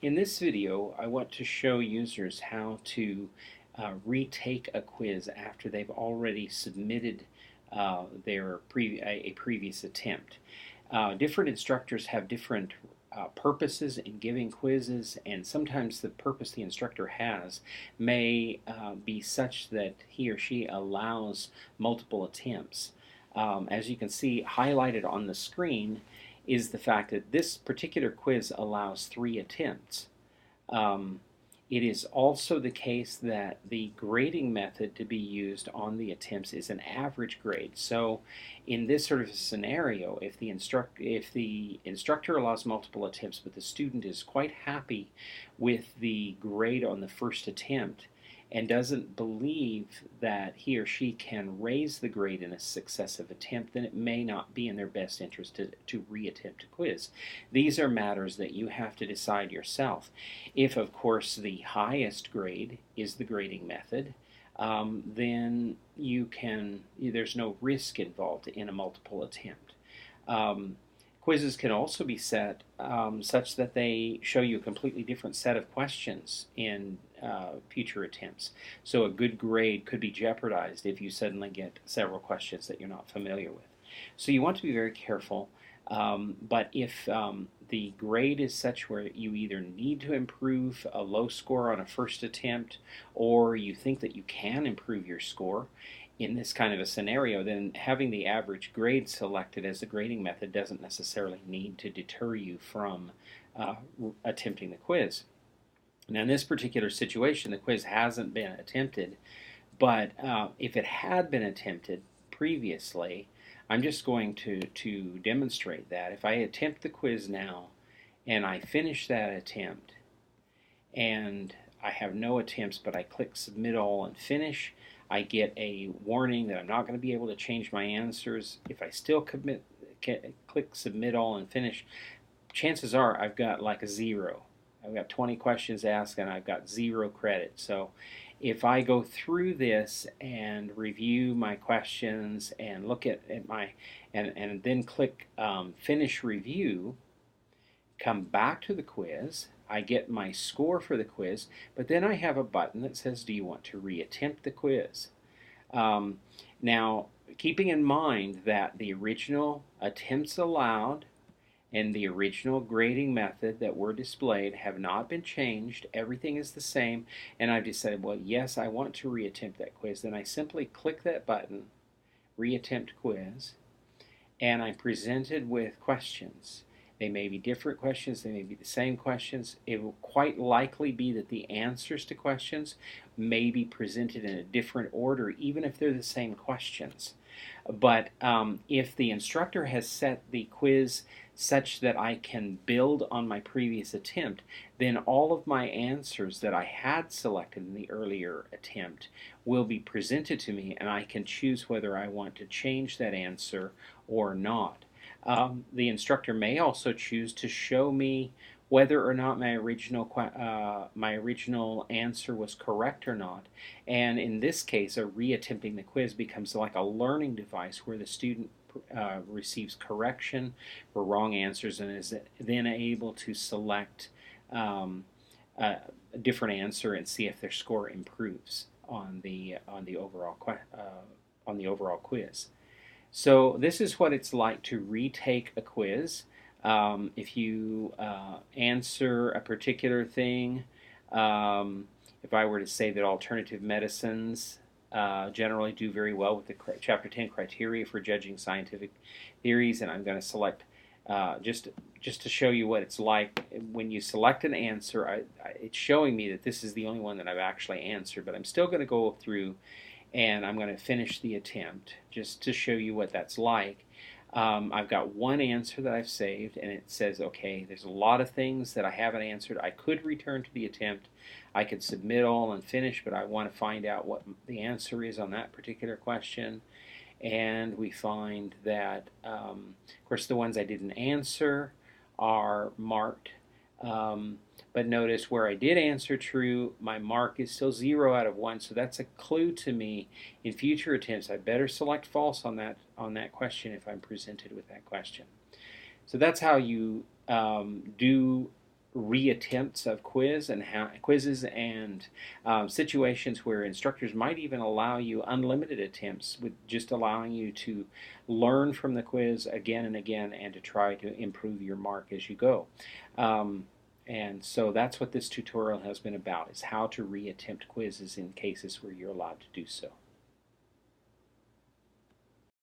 In this video, I want to show users how to retake a quiz after they've already submitted a previous attempt. Different instructors have different purposes in giving quizzes, and sometimes the purpose the instructor has may be such that he or she allows multiple attempts. As you can see highlighted on the screen is the fact that this particular quiz allows 3 attempts. It is also the case that the grading method to be used on the attempts is an average grade. So in this sort of a scenario, if the instructor allows multiple attempts but the student is quite happy with the grade on the first attempt and doesn't believe that he or she can raise the grade in a successive attempt, then it may not be in their best interest to re-attempt a quiz. These are matters that you have to decide yourself. If, of course, the highest grade is the grading method, then there's no risk involved in a multiple attempt. Quizzes can also be set such that they show you a completely different set of questions in future attempts. So a good grade could be jeopardized if you suddenly get several questions that you're not familiar with. So you want to be very careful, but if the grade is such where you either need to improve a low score on a first attempt or you think that you can improve your score, in this kind of a scenario, then having the average grade selected as the grading method doesn't necessarily need to deter you from attempting the quiz. Now in this particular situation, the quiz hasn't been attempted, but if it had been attempted previously, I'm just going to demonstrate that. If I attempt the quiz now and I finish that attempt and I have no attempts but I click submit all and finish, I get a warning that I'm not going to be able to change my answers. If I still click submit all and finish, chances are I've got like a 0. I've got 20 questions asked and I've got 0 credit. So if I go through this and review my questions and look at my and then click finish review, come back to the quiz, I get my score for the quiz, but then I have a button that says, do you want to re-attempt the quiz? Now, keeping in mind that the original attempts allowed and the original grading method that were displayed have not been changed, everything is the same, and I've decided, well, yes, I want to re-attempt that quiz, then I simply click that button, re-attempt quiz, and I'm presented with questions. They may be different questions, they may be the same questions. It will quite likely be that the answers to questions may be presented in a different order, even if they're the same questions. But if the instructor has set the quiz such that I can build on my previous attempt, then all of my answers that I had selected in the earlier attempt will be presented to me, and I can choose whether I want to change that answer or not. The instructor may also choose to show me whether or not my original answer was correct or not. And in this case, a re-attempting the quiz becomes like a learning device where the student receives correction for wrong answers and is then able to select a different answer and see if their score improves on the overall quiz. So this is what it's like to retake a quiz. If you answer a particular thing, if I were to say that alternative medicines generally do very well with the Chapter 10 criteria for judging scientific theories, and I'm going to select just to show you what it's like when you select an answer. It's showing me that this is the only one that I've actually answered, but I'm still going to go through and I'm going to finish the attempt just to show you what that's like. I've got one answer that I've saved, and it says, okay, there's a lot of things that I haven't answered. I could return to the attempt. I could submit all and finish, but I want to find out what the answer is on that particular question. And we find that, of course, the ones I didn't answer are marked. But notice where I did answer true, my mark is still 0 out of 1, so that's a clue to me in future attempts. I better select false on that question if I'm presented with that question. So that's how you do reattempts of quizzes and situations where instructors might even allow you unlimited attempts, with just allowing you to learn from the quiz again and again and to try to improve your mark as you go. And so that's what this tutorial has been about, is how to reattempt quizzes in cases where you're allowed to do so.